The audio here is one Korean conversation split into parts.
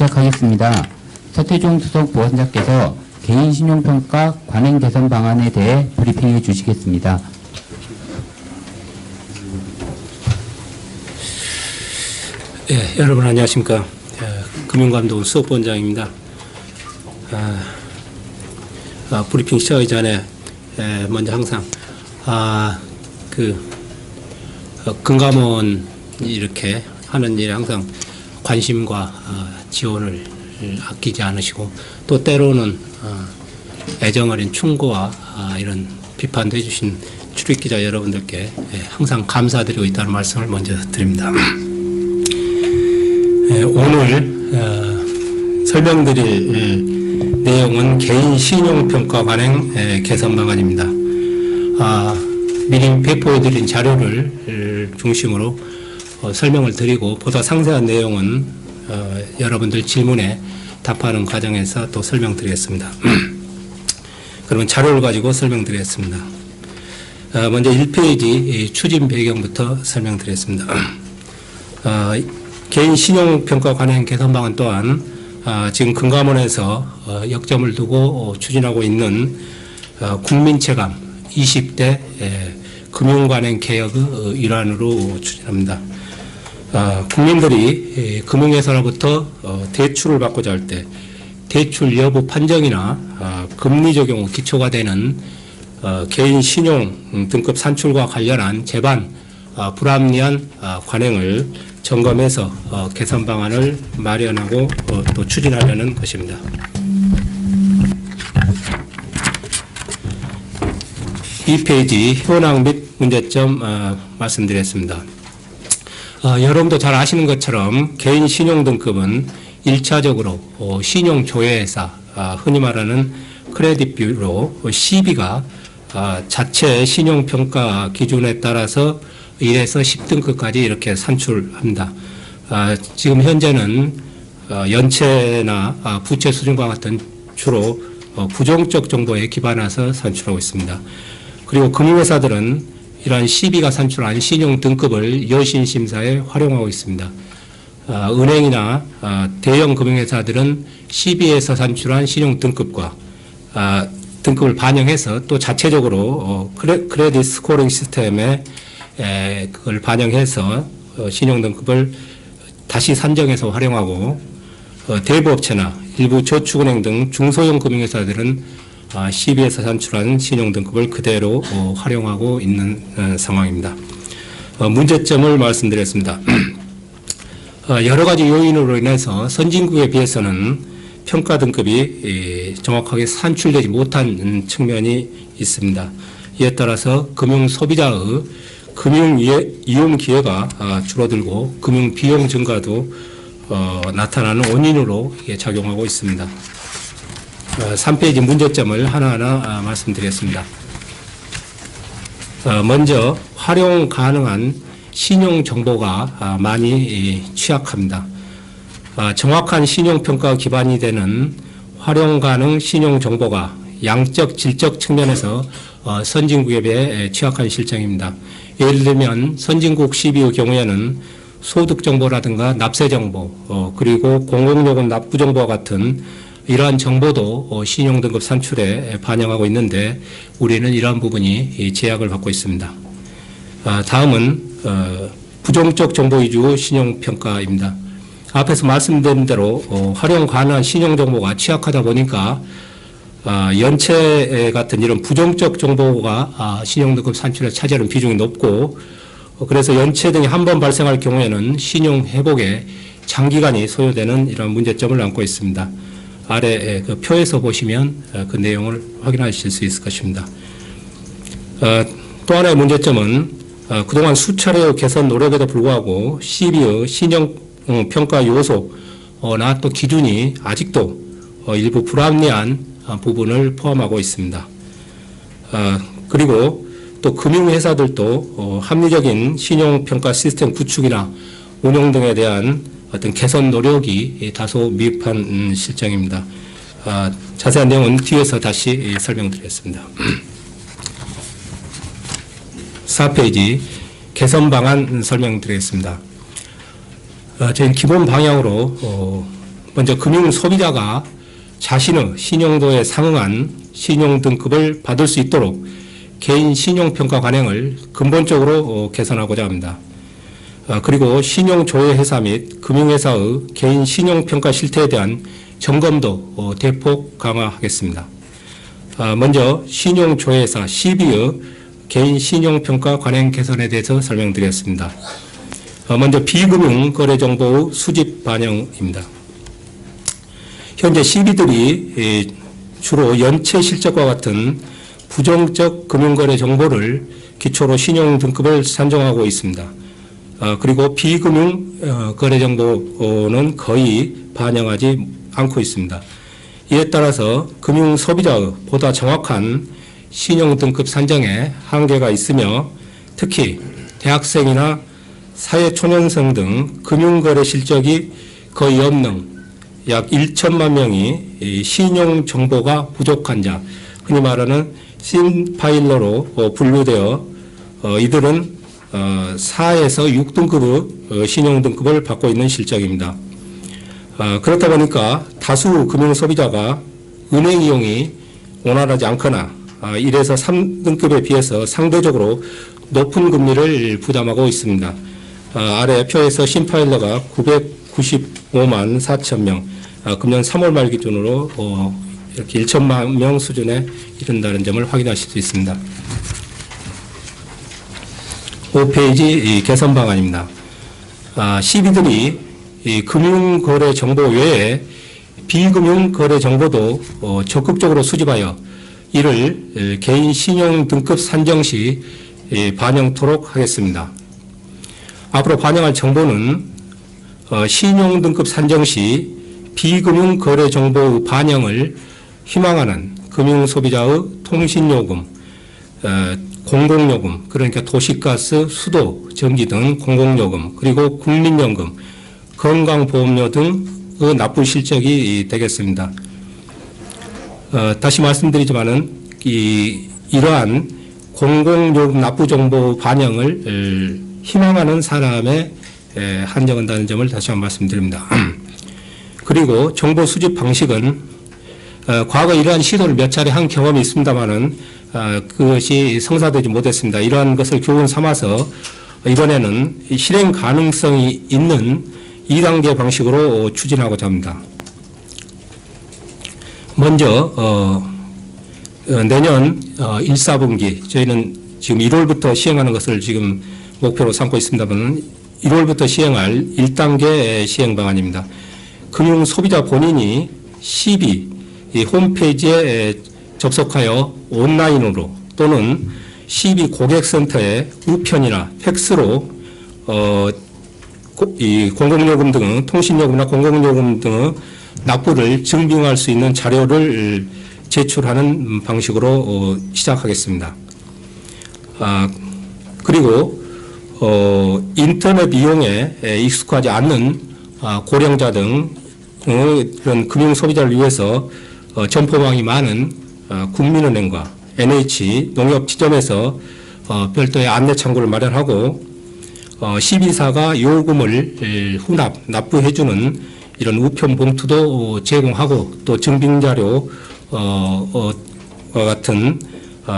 시작하겠습니다. 서태종 수석 보안자께서 개인 신용평가 관행 개선 방안에 대해 브리핑해 주시겠습니다. 예, 여러분 안녕하십니까. 금융감독원 수석본장입니다. 브리핑 시작하기 전에 먼저 항상 금감원 이렇게 하는 일에 항상 관심과 지원을 아끼지 않으시고 또 때로는 애정어린 충고와 이런 비판도 해주신 출입기자 여러분들께 항상 감사드리고 있다는 말씀을 먼저 드립니다. 오늘 설명드릴 내용은 개인 신용평가 관행 개선 방안입니다. 미리 배포해드린 자료를 중심으로 설명을 드리고 보다 상세한 내용은 여러분들 질문에 답하는 과정에서 또 설명드리겠습니다. 그러면 자료를 가지고 설명드리겠습니다. 먼저 1페이지 추진 배경부터 설명드리겠습니다. 개인 신용평가 관행 개선 방안 또한 지금 금감원에서 역점을 두고 추진하고 있는 국민체감 20대 금융관행 개혁의 일환으로 추진합니다. 국민들이 금융회사로부터 대출을 받고자 할 때 대출 여부 판정이나 금리 적용 기초가 되는 개인 신용 등급 산출과 관련한 제반 불합리한 관행을 점검해서 개선 방안을 마련하고 또 추진하려는 것입니다. 이 페이지 현황 및 문제점 말씀드렸습니다. 여러분도 잘 아시는 것처럼 개인 신용 등급은 1차적으로 신용조회회사 흔히 말하는 크레딧 뷰로 CB가 자체 신용평가 기준에 따라서 1에서 10등급까지 이렇게 산출합니다. 지금 현재는 연체나 부채 수준과 같은 주로 부정적 정보에 기반해서 산출하고 있습니다. 그리고 금융회사들은 이러한 CB가 산출한 신용 등급을 여신 심사에 활용하고 있습니다. 은행이나 대형 금융회사들은 CB에서 산출한 신용 등급과 등급을 반영해서 또 자체적으로 크레딧 스코어링 시스템에 그걸 반영해서 신용 등급을 다시 산정해서 활용하고 대부업체나 일부 저축은행 등 중소형 금융회사들은 CB에서 산출한 신용 등급을 그대로 활용하고 있는 상황입니다. 문제점을 말씀드렸습니다. 여러 가지 요인으로 인해서 선진국에 비해서는 평가 등급이 정확하게 산출되지 못한 측면이 있습니다. 이에 따라서 금융 소비자의 금융 이용 기회가 줄어들고 금융 비용 증가도 나타나는 원인으로 작용하고 있습니다. 3페이지 문제점을 하나하나 말씀드리겠습니다. 먼저 활용 가능한 신용 정보가 많이 취약합니다. 정확한 신용평가 기반이 되는 활용 가능 신용 정보가 양적, 질적 측면에서 선진국에 비해 취약한 실정입니다. 예를 들면 선진국 CB의 경우에는 소득 정보라든가 납세 정보, 그리고 공공요금 납부 정보와 같은 이러한 정보도 신용등급 산출에 반영하고 있는데 우리는 이러한 부분이 제약을 받고 있습니다. 다음은 부정적 정보 위주 신용평가입니다. 앞에서 말씀드린 대로 활용 가능한 신용정보가 취약하다 보니까 연체 같은 이런 부정적 정보가 신용등급 산출에 차지하는 비중이 높고 그래서 연체 등이 한 번 발생할 경우에는 신용 회복에 장기간이 소요되는 이런 문제점을 안고 있습니다. 아래 그 표에서 보시면 그 내용을 확인하실 수 있을 것입니다. 또 하나의 문제점은 그동안 수차례의 개선 노력에도 불구하고 CB의 신용평가 요소나 또 기준이 아직도 일부 불합리한 부분을 포함하고 있습니다. 그리고 또 금융회사들도 합리적인 신용평가 시스템 구축이나 운영 등에 대한 어떤 개선 노력이 다소 미흡한 실정입니다. 자세한 내용은 뒤에서 다시 설명드리겠습니다. 4페이지 개선 방안 설명드리겠습니다. 저희 기본 방향으로 먼저 금융 소비자가 자신의 신용도에 상응한 신용 등급을 받을 수 있도록 개인 신용평가 관행을 근본적으로 개선하고자 합니다. 그리고 신용조회회사 및 금융회사의 개인 신용평가 실태에 대한 점검도 대폭 강화하겠습니다. 먼저 신용조회사 CB의 개인 신용평가 관행 개선에 대해서 설명드리겠습니다. 먼저 비금융거래정보의 수집 반영입니다. 현재 CB들이 주로 연체 실적과 같은 부정적 금융거래 정보를 기초로 신용 등급을 산정하고 있습니다. 그리고 비금융 거래 정보는 거의 반영하지 않고 있습니다. 이에 따라서 금융 소비자의 보다 정확한 신용 등급 산정에 한계가 있으며 특히 대학생이나 사회초년생 등 금융거래 실적이 거의 없는 약 1천만 명이 신용 정보가 부족한 자, 흔히 말하는 신파일러로 분류되어 이들은 4에서 6등급의 신용 등급을 받고 있는 실적입니다. 그렇다 보니까 다수 금융 소비자가 은행 이용이 원활하지 않거나 1에서 3등급에 비해서 상대적으로 높은 금리를 부담하고 있습니다. 아래 표에서 신파일러가 995만 4천 명, 금년 3월 말 기준으로 이렇게 1천만 명 수준에 이른다는 점을 확인하실 수 있습니다. 5페이지 개선 방안입니다. CB들이 금융거래 정보 외에 비금융거래 정보도 적극적으로 수집하여 이를 개인 신용 등급 산정 시 반영토록 하겠습니다. 앞으로 반영할 정보는 신용 등급 산정 시 비금융 거래 정보의 반영을 희망하는 금융 소비자의 통신요금, 공공요금, 그러니까 도시가스, 수도, 전기 등 공공요금, 그리고 국민연금, 건강보험료 등의 납부 실적이 되겠습니다. 다시 말씀드리지만은 이러한 공공요금 납부 정보 반영을 희망하는 사람에 한정한다는 점을 다시 한번 말씀드립니다. 그리고 정보 수집 방식은 과거 이러한 시도를 몇 차례 한 경험이 있습니다만은 그것이 성사되지 못했습니다. 이러한 것을 교훈 삼아서 이번에는 실행 가능성이 있는 2단계 방식으로 추진하고자 합니다. 먼저 내년 1, 4분기 저희는 지금 1월부터 시행하는 것을 지금 목표로 삼고 있습니다만 1월부터 시행할 1단계 시행 방안입니다. 금융 소비자 본인이 CB 이 홈페이지에 접속하여 온라인으로 또는 CB 고객센터에 우편이나 팩스로 이 공공요금 등 통신요금이나 공공요금 등의 납부를 증빙할 수 있는 자료를 제출하는 방식으로 시작하겠습니다. 그리고 인터넷 이용에 익숙하지 않는 고령자 등 이런 금융 소비자를 위해서 점포망이 많은 국민은행과 NH 농협 지점에서 별도의 안내 창구를 마련하고 CB사가 요금을 납부해주는 이런 우편 봉투도 제공하고 또 증빙자료 같은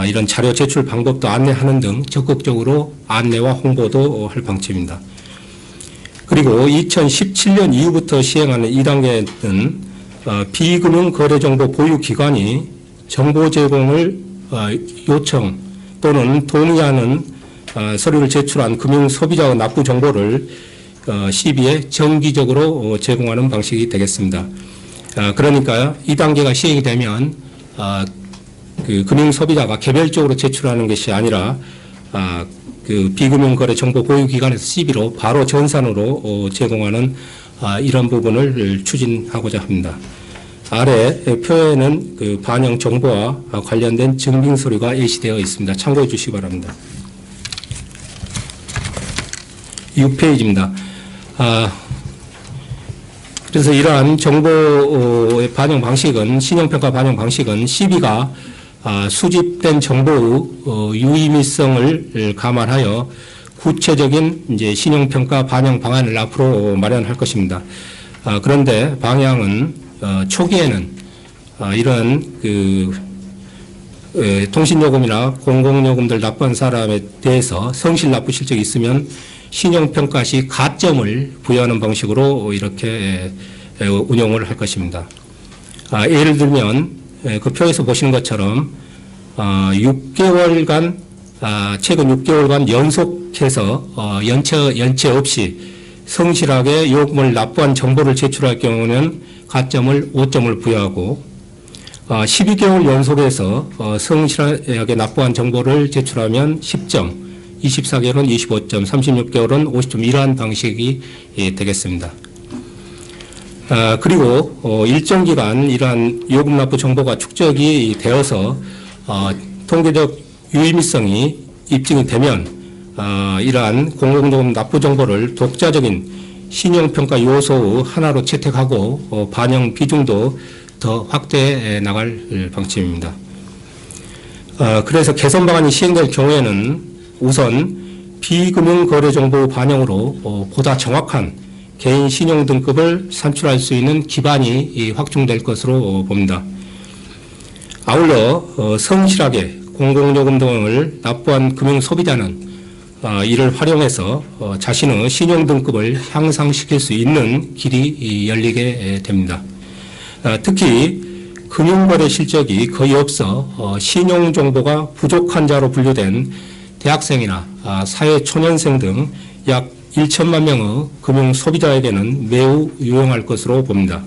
이런 자료 제출 방법도 안내하는 등 적극적으로 안내와 홍보도 할 방침입니다. 그리고 2017년 이후부터 시행하는 2단계는 비금융거래정보 보유기관이 정보 제공을 요청 또는 동의하는 서류를 제출한 금융소비자의 납부 정보를 CB에 정기적으로 제공하는 방식이 되겠습니다. 그러니까 2단계가 시행이 되면 그 금융소비자가 개별적으로 제출하는 것이 아니라 그 비금융거래 정보 보유기관에서 CB로 바로 전산으로 제공하는 이런 부분을 추진하고자 합니다. 아래 표에는 그 반영 정보와 관련된 증빙 서류가 예시되어 있습니다. 참고해 주시기 바랍니다. 6페이지입니다. 그래서 이러한 정보의 반영 방식은 신용평가 반영 방식은 CB가 수집된 정보의 유의미성을 감안하여 구체적인 이제 신용평가 반영 방안을 앞으로 마련할 것입니다. 그런데 방향은 초기에는 이런 통신요금이나 공공요금들 납부한 사람에 대해서 성실 납부 실적이 있으면 신용평가 시 가점을 부여하는 방식으로 이렇게 운용을 할 것입니다. 예를 들면 그 표에서 보시는 것처럼 6개월간 최근 6개월간 연속해서 연체 없이 성실하게 요금을 납부한 정보를 제출할 경우는 가점을 5점을 부여하고 12개월 연속해서 성실하게 납부한 정보를 제출하면 10점, 24개월은 25점, 36개월은 50점 이러한 방식이 되겠습니다. 그리고 일정 기간 이러한 요금 납부 정보가 축적이 되어서 통계적 유의미성이 입증이 되면 이러한 공공요금 납부 정보를 독자적인 신용평가 요소의 하나로 채택하고 반영 비중도 더 확대해 나갈 방침입니다. 그래서 개선 방안이 시행될 경우에는 우선 비금융거래정보 반영으로 보다 정확한 개인 신용 등급을 산출할 수 있는 기반이 확충될 것으로 봅니다. 아울러 성실하게 공공요금 등을 납부한 금융소비자는 이를 활용해서 자신의 신용 등급을 향상시킬 수 있는 길이 열리게 됩니다. 특히 금융거래 실적이 거의 없어 신용정보가 부족한 자로 분류된 대학생이나 사회초년생 등 약 1천만 명의 금융소비자에게는 매우 유용할 것으로 봅니다.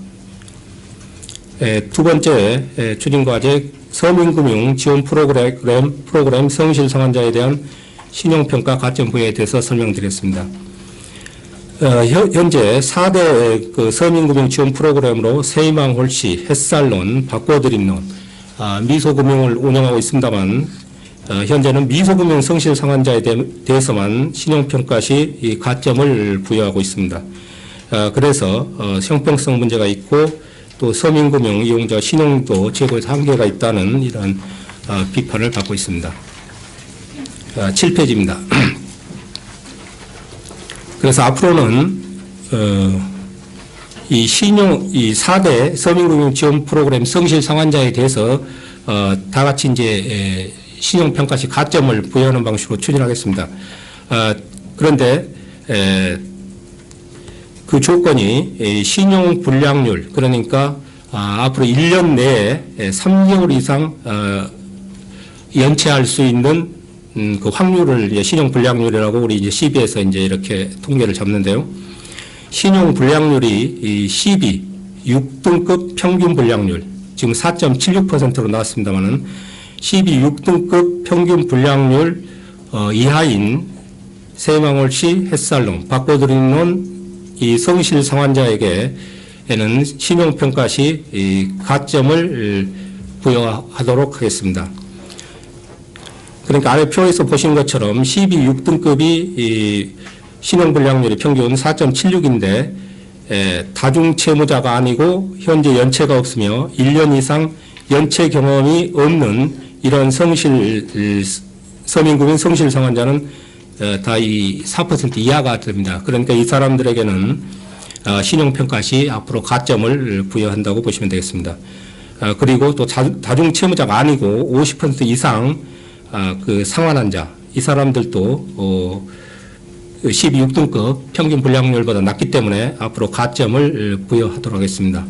두 번째 추진과제 서민금융 지원 프로그램 성실 상환자에 대한 신용평가 가점 부여에 대해서 설명드리겠습니다. 현재 4대 서민금융 지원 프로그램으로 세이망 홀씨, 햇살론, 바꿔드림론, 미소금융을 운영하고 있습니다만 현재는 미소금융 성실 상환자에 대해서만 신용평가 시 이 가점을 부여하고 있습니다. 그래서 형평성 문제가 있고 또 서민금융 이용자 신용도 제고에서 한계가 있다는 이런 비판을 받고 있습니다. 7페이지입니다. 그래서 앞으로는 이 4대 서민금융 지원 프로그램 성실 상환자에 대해서 다 같이 이제 신용평가 시 가점을 부여하는 방식으로 추진하겠습니다. 그런데 그 조건이 신용불량률 그러니까 앞으로 1년 내에 3개월 이상 연체할 수 있는 그 확률을 신용불량률이라고 우리 이제 CB에서 이제 이렇게 통계를 잡는데요. 신용불량률이 이 CB 6등급 평균 불량률 지금 4.76%로 나왔습니다만은 CB 6등급 평균 불량률 이하인 세이망홀씨, 햇살론, 바꿔드림론 이 성실 상환자에게는 신용평가 시 이 가점을 부여하도록 하겠습니다. 그러니까 아래 표에서 보시는 것처럼 CB 6등급이 이 신용불량률이 평균 4.76인데 다중채무자가 아니고 현재 연체가 없으며 1년 이상 연체 경험이 없는 이런 서민금융 성실 상환자는 다 이 4% 이하가 됩니다. 그러니까 이 사람들에게는 신용평가 시 앞으로 가점을 부여한다고 보시면 되겠습니다. 그리고 또 다중채무자가 아니고 50% 이상 그 상환한 자, 이 사람들도 12.6등급 평균 불량률보다 낮기 때문에 앞으로 가점을 부여하도록 하겠습니다.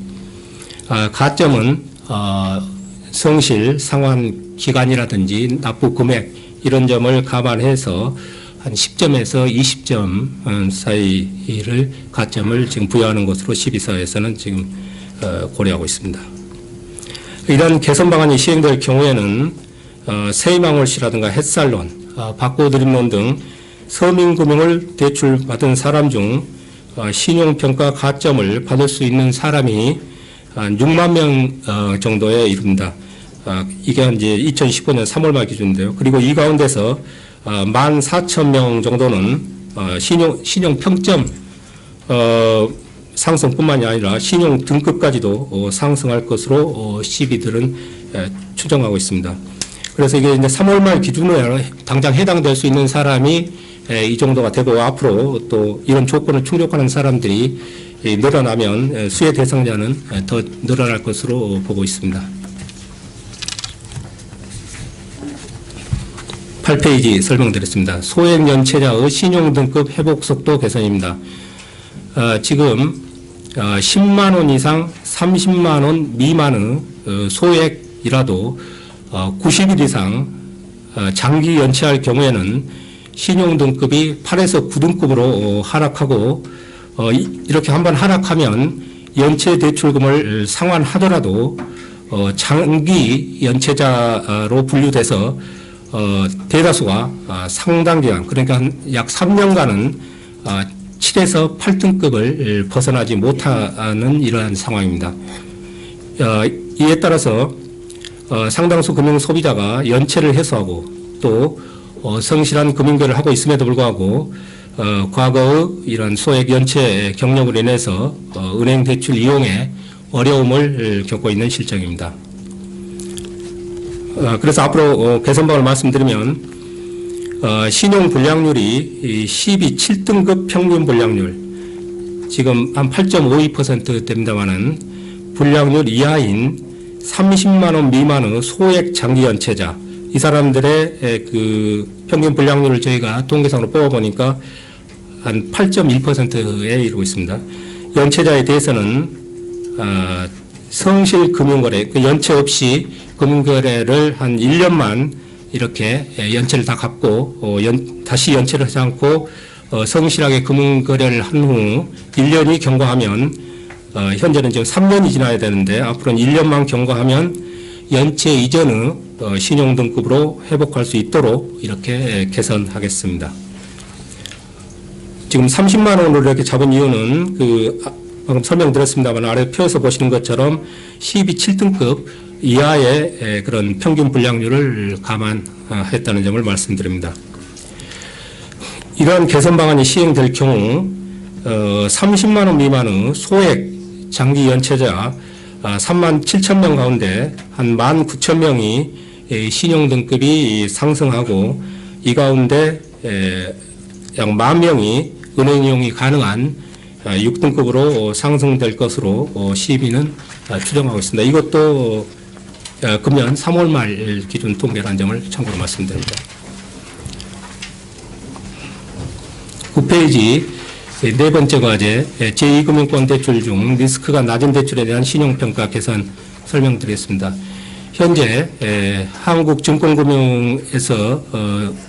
가점은 성실 상환 기간이라든지 납부 금액 이런 점을 감안해서 한 10점에서 20점 사이를 가점을 지금 부여하는 것으로 12사에서는 지금 고려하고 있습니다. 이런 개선 방안이 시행될 경우에는 세이망홀씨라든가 햇살론, 바꿔드림론 등 서민금융을 대출받은 사람 중 신용평가 가점을 받을 수 있는 사람이 한 6만 명 정도에 이릅니다. 이게 이제 2015년 3월 말 기준인데요. 그리고 이 가운데서 14,000명 정도는 신용 평점 상승뿐만이 아니라 신용 등급까지도 상승할 것으로 CB들은 추정하고 있습니다. 그래서 이게 이제 3월 말 기준으로 당장 해당될 수 있는 사람이 이 정도가 되고 앞으로 또 이런 조건을 충족하는 사람들이 늘어나면 수혜 대상자는 더 늘어날 것으로 보고 있습니다. 8페이지 설명드렸습니다. 소액연체자의 신용등급 회복속도 개선입니다. 지금 10만 원 이상 30만 원 미만의 소액이라도 90일 이상 장기 연체할 경우에는 신용등급이 8에서 9등급으로 하락하고 이렇게 한번 하락하면 연체 대출금을 상환하더라도 장기 연체자로 분류돼서 대다수가 상당 기간, 그러니까 약 3년간은 7에서 8등급을 벗어나지 못하는 이러한 상황입니다. 이에 따라서 상당수 금융 소비자가 연체를 해소하고 또 성실한 금융거래를 하고 있음에도 불구하고 과거의 이런 소액 연체 경력으로 인해서 은행 대출 이용에 어려움을 겪고 있는 실정입니다. 그래서 앞으로 개선방을 말씀드리면 신용 불량률이 12.7등급 평균 불량률 지금 한 8.52% 됩니다만은 불량률 이하인 30만 원 미만의 소액 장기 연체자 이 사람들의 그 평균 불량률을 저희가 통계상으로 뽑아보니까 한 8.1%에 이르고 있습니다. 연체자에 대해서는 성실 금융거래, 그 연체 없이 금융거래를 한 1년만 이렇게 연체를 다 갚고 다시 연체를 하지 않고 성실하게 금융거래를 한 후 1년이 경과하면 현재는 지금 3년이 지나야 되는데 앞으로는 1년만 경과하면 연체 이전의 신용등급으로 회복할 수 있도록 이렇게 개선하겠습니다. 지금 30만 원으로 이렇게 잡은 이유는 방금 설명드렸습니다만 아래 표에서 보시는 것처럼 12.7등급 이하의 그런 평균 불량률을 감안했다는 점을 말씀드립니다. 이러한 개선 방안이 시행될 경우 30만 원 미만의 소액 장기 연체자 3만 7천 명 가운데 한 1만 9천 명이 신용등급이 상승하고 이 가운데 약 1만 명이 은행 이용이 가능한 6등급으로 상승될 것으로 시비는 추정하고 있습니다. 이것도 금년 3월 말 기준 통계라는 점을 참고로 말씀드립니다. 9페이지 네 번째 과제 제2금융권 대출 중 리스크가 낮은 대출에 대한 신용평가 개선 설명드리겠습니다. 현재 한국증권금융에서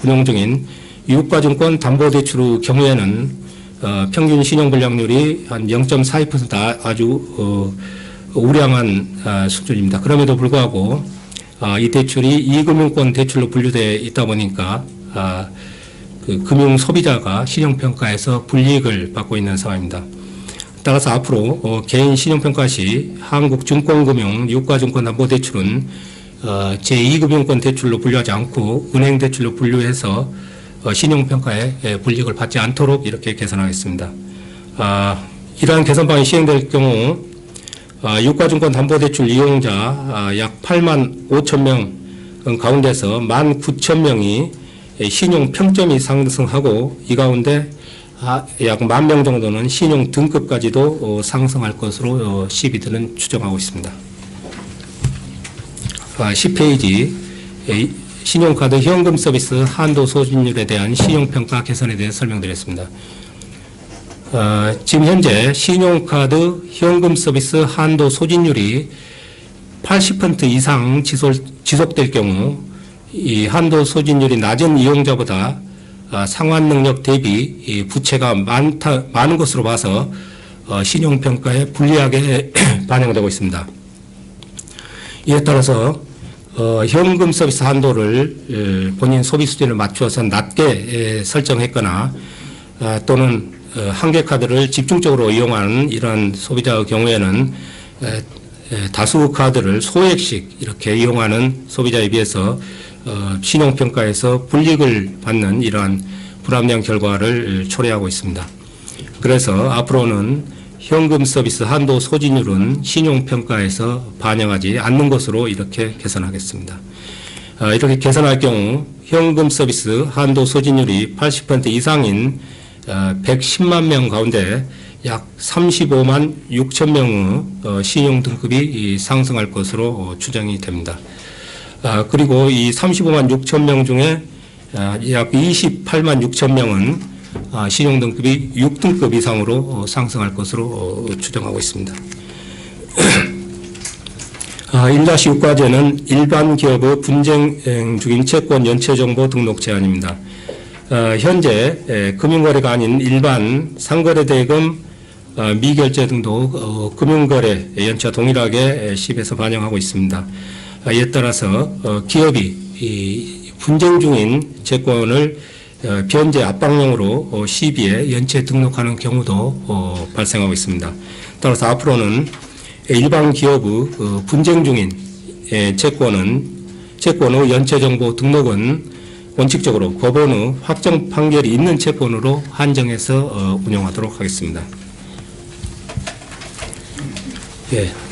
운용 중인 유가증권 담보대출의 경우에는 평균 신용불량률이 한 0.42% 아주 우량한 수준입니다. 그럼에도 불구하고 이 대출이 2금융권 대출로 분류되어 있다 보니까 그 금융 소비자가 신용평가에서 불이익을 받고 있는 상황입니다. 따라서 앞으로 개인 신용평가 시 한국증권금융 유가증권담보대출은 제2금융권 대출로 분류하지 않고 은행 대출로 분류해서 신용평가에 불이익을 받지 않도록 이렇게 개선하겠습니다. 이러한 개선 방안이 시행될 경우 유가증권 담보대출 이용자 약 8만 5천 명 가운데서 1만 9천 명이 신용 평점이 상승하고 이 가운데 약 1만 명 정도는 신용 등급까지도 상승할 것으로 시비들은 추정하고 있습니다. 10페이지 신용카드 현금 서비스 한도 소진율에 대한 신용평가 개선에 대해 설명드렸습니다. 지금 현재 신용카드 현금 서비스 한도 소진율이 80% 이상 지속될 경우 이 한도 소진율이 낮은 이용자보다 상환 능력 대비 부채가 많은 것으로 봐서 신용평가에 불리하게 반영되고 있습니다. 이에 따라서 현금 서비스 한도를 본인 소비 수준에 맞추어서 낮게 설정했거나 또는 한계 카드를 집중적으로 이용하는 이러한 소비자의 경우에는 다수 카드를 소액씩 이렇게 이용하는 소비자에 비해서 신용평가에서 불이익을 받는 이러한 불합리한 결과를 초래하고 있습니다. 그래서 앞으로는 현금 서비스 한도 소진율은 신용평가에서 반영하지 않는 것으로 이렇게 개선하겠습니다. 이렇게 개선할 경우 현금 서비스 한도 소진율이 80% 이상인 110만 명 가운데 약 35만 6천 명의 신용 등급이 상승할 것으로 추정이 됩니다. 그리고 이 35만 6천 명 중에 약 28만 6천 명은 신용 등급이 6등급 이상으로 상승할 것으로 추정하고 있습니다. 1-6과제는 일반 기업의 분쟁 중인 채권 연체 정보 등록 제한입니다. 현재 금융거래가 아닌 일반 상거래 대금 미결제 등도 금융거래 연체와 동일하게 시비에서 반영하고 있습니다. 이에 따라서 기업이 분쟁 중인 채권을 변제 압박용으로 시비에 연체 등록하는 경우도 발생하고 있습니다. 따라서 앞으로는 일반 기업의 분쟁 중인 채권의 연체 정보 등록은 원칙적으로 법원의 확정 판결이 있는 채권으로 한정해서 운영하도록 하겠습니다.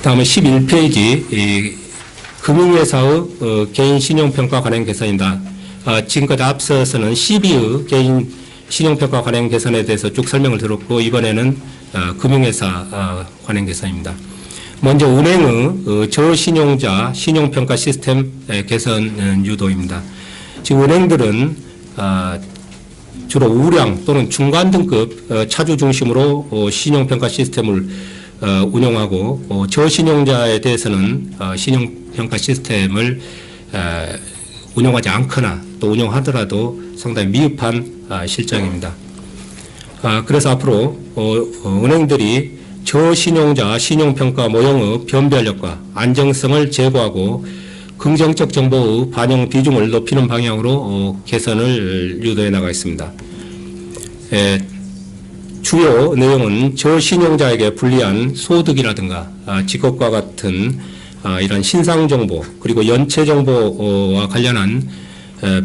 다음은 11페이지 금융회사의 개인 신용평가 관행 개선입니다. 지금까지 앞서서는 CB의 개인 신용평가 관행 개선에 대해서 쭉 설명을 들었고 이번에는 금융회사 관행 개선입니다. 먼저 은행의 저신용자 신용평가 시스템 개선 유도입니다. 지금 은행들은 주로 우량 또는 중간 등급 차주 중심으로 신용평가 시스템을 운영하고 저신용자에 대해서는 신용평가 시스템을 운영하지 않거나 또 운영하더라도 상당히 미흡한 실정입니다. 그래서 앞으로 은행들이 저신용자 신용평가 모형의 변별력과 안정성을 제고하고 긍정적 정보의 반영 비중을 높이는 방향으로 개선을 유도해 나가 있습니다. 주요 내용은 저신용자에게 불리한 소득이라든가 직업과 같은 이런 신상 정보 그리고 연체 정보와 관련한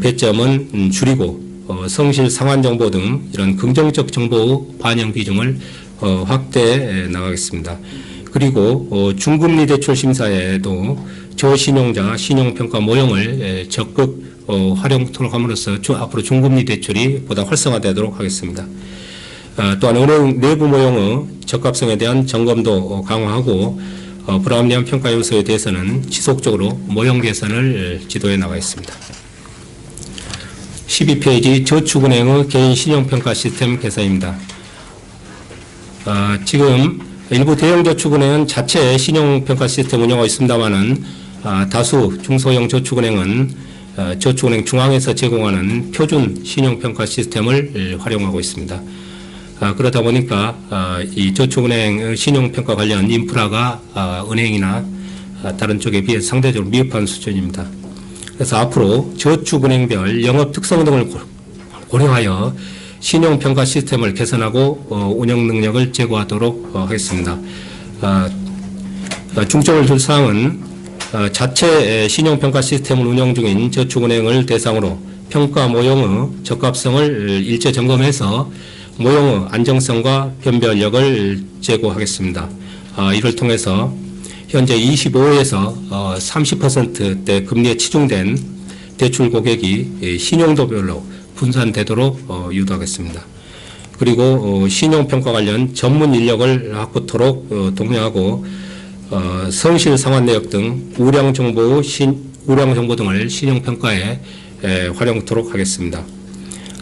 배점은 줄이고 성실 상환 정보 등 이런 긍정적 정보의 반영 비중을 확대해 나가겠습니다. 그리고 중금리 대출 심사에도 저신용자 신용평가 모형을 적극 활용토록 함으로써 앞으로 중금리 대출이 보다 활성화되도록 하겠습니다. 또한 은행 내부 모형의 적합성에 대한 점검도 강화하고 불합리한 평가 요소에 대해서는 지속적으로 모형 개선을 지도해 나가겠습니다. 12페이지 저축은행의 개인 신용평가 시스템 개선입니다. 지금 일부 대형저축은행은 자체 신용평가 시스템 운영하고 있습니다만은 다수 중소형 저축은행은 저축은행 중앙에서 제공하는 표준 신용평가 시스템을 활용하고 있습니다. 그러다 보니까 이 저축은행 신용평가 관련 인프라가 은행이나 다른 쪽에 비해 상대적으로 미흡한 수준입니다. 그래서 앞으로 저축은행별 영업 특성 등을 고려하여 신용평가 시스템을 개선하고 운영 능력을 제고하도록 하겠습니다. 중점을 둘 사항은 자체 신용평가 시스템을 운영 중인 저축은행을 대상으로 평가 모형의 적합성을 일제 점검해서 모형의 안정성과 변별력을 제고하겠습니다. 이를 통해서 현재 25에서 30%대 금리에 치중된 대출 고객이 신용도별로 분산되도록 유도하겠습니다. 그리고 신용평가 관련 전문 인력을 확보토록 독려하고 성실 상환 내역 등 우량 정보 등을 신용평가에 활용토록 하겠습니다.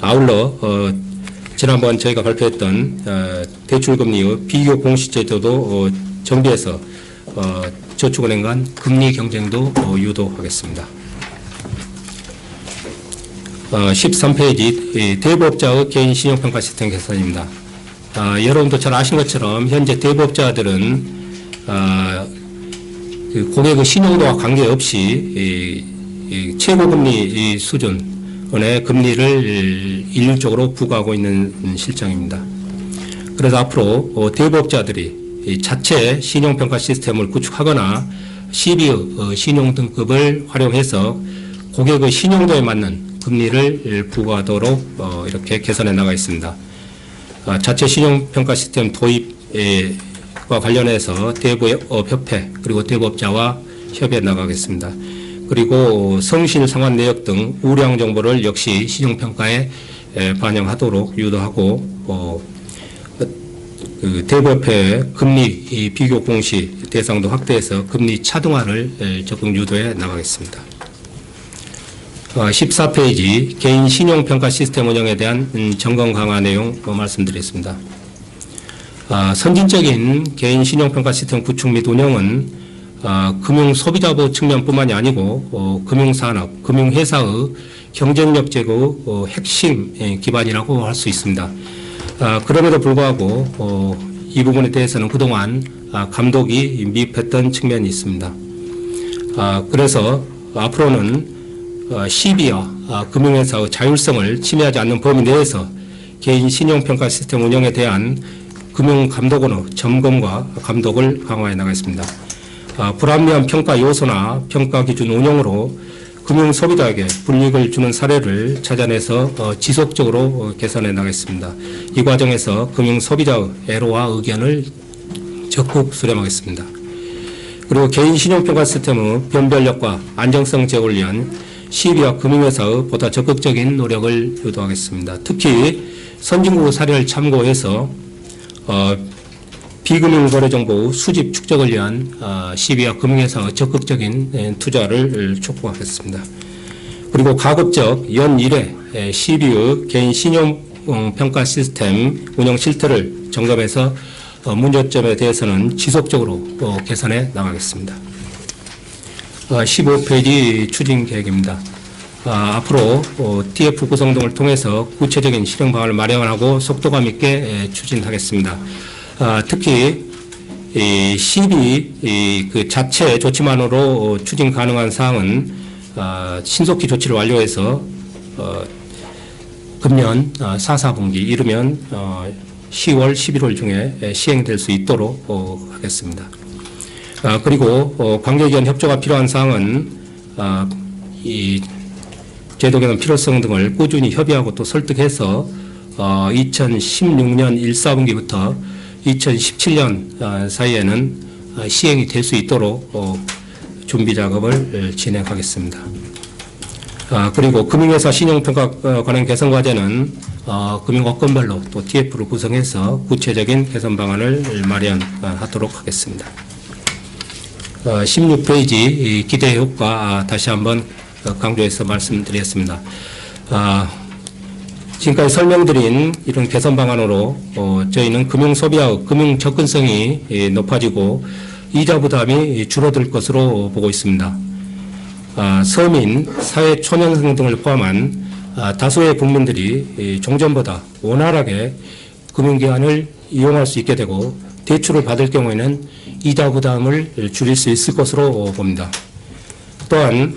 아울러 지난번 저희가 발표했던 대출금리의 비교 공시제도도 정비해서 저축은행 간 금리 경쟁도 유도하겠습니다. 13페이지 대부업자의 개인 신용평가 시스템 개선입니다. 여러분도 잘 아시는 것처럼 현재 대부업자들은 그 고객의 신용도와 관계없이 최고금리 수준의 금리를 일률적으로 부과하고 있는 실정입니다. 그래서 앞으로 대부업자들이 자체 신용평가 시스템을 구축하거나 CB의 신용등급을 활용해서 고객의 신용도에 맞는 금리를 부과하도록 이렇게 개선해 나가 있습니다. 자체 신용평가 시스템 도입과 관련해서 대부업협회 그리고 대부업자와 협의해 나가겠습니다. 그리고 성실 상환 내역 등 우량 정보를 역시 신용평가에 반영하도록 유도하고 그 대부협회 금리 이 비교 공시 대상도 확대해서 금리 차등화를 적극 유도해 나가겠습니다. 14페이지 개인 신용평가 시스템 운영에 대한 점검 강화 내용 말씀드리겠습니다. 선진적인 개인 신용평가 시스템 구축 및 운영은 금융소비자부 측면뿐만이 아니고 금융산업, 금융회사의 경쟁력 제고 핵심 기반이라고 할 수 있습니다. 그럼에도 불구하고 이 부분에 대해서는 그동안 감독이 미흡했던 측면이 있습니다. 그래서 앞으로는 시비와 금융회사의 자율성을 침해하지 않는 범위 내에서 개인 신용평가 시스템 운영에 대한 금융감독원의 점검과 감독을 강화해 나가겠습니다. 불합리한 평가 요소나 평가 기준 운영으로 금융소비자에게 불이익을 주는 사례를 찾아내서 지속적으로 개선해 나가겠습니다. 이 과정에서 금융소비자의 애로와 의견을 적극 수렴하겠습니다. 그리고 개인 신용평가 시스템의 변별력과 안정성 제고를 위한 시비와 금융회사의 보다 적극적인 노력을 유도하겠습니다. 특히 선진국 사례를 참고해서 비금융거래정보 수집 축적을 위한 시비와 금융회사의 적극적인 투자를 촉구하겠습니다. 그리고 가급적 연 1회 시비의 개인 신용평가 시스템 운영 실태를 점검해서 문제점에 대해서는 지속적으로 개선해 나가겠습니다. 15페이지 추진 계획입니다. 앞으로 TF 구성 등을 통해서 구체적인 실행 방안을 마련하고 속도감 있게 추진하겠습니다. 특히 시비 그 자체 조치만으로 추진 가능한 사항은 신속히 조치를 완료해서 금년 4분기 이르면 10월, 11월 중에 시행될 수 있도록 하겠습니다. 그리고 관계기관 협조가 필요한 사항은 이 제도 개선 필요성 등을 꾸준히 협의하고 또 설득해서 2016년 1, 4분기부터 2017년 사이에는 시행이 될 수 있도록 준비 작업을 진행하겠습니다. 그리고 금융회사 신용평가 관련 개선 과제는 금융업권별로 또 TF를 구성해서 구체적인 개선 방안을 마련하도록 하겠습니다. 16페이지 기대 효과 다시 한번 강조해서 말씀드리겠습니다. 지금까지 설명드린 이런 개선 방안으로 저희는 금융 소비와 금융 접근성이 높아지고 이자 부담이 줄어들 것으로 보고 있습니다. 서민, 사회 초년생 등을 포함한 다수의 국민들이 종전보다 원활하게 금융기관을 이용할 수 있게 되고 대출을 받을 경우에는 이자 부담을 줄일 수 있을 것으로 봅니다. 또한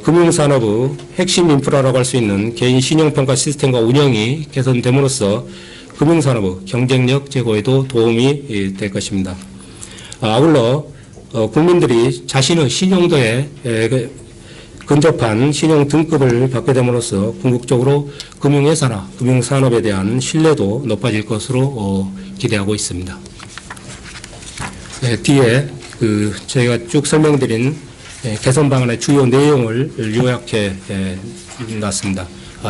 금융산업의 핵심 인프라라고 할 수 있는 개인 신용평가 시스템과 운영이 개선됨으로써 금융산업의 경쟁력 제고에도 도움이 될 것입니다. 아울러 국민들이 자신의 신용도에 근접한 신용 등급을 받게 됨으로써 궁극적으로 금융회사나 금융산업에 대한 신뢰도 높아질 것으로 기대하고 있습니다. 뒤에 저희가 쭉 설명드린 개선 방안의 주요 내용을 요약해 놨습니다.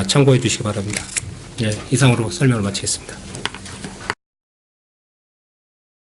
참고해 주시기 바랍니다. 이상으로 설명을 마치겠습니다.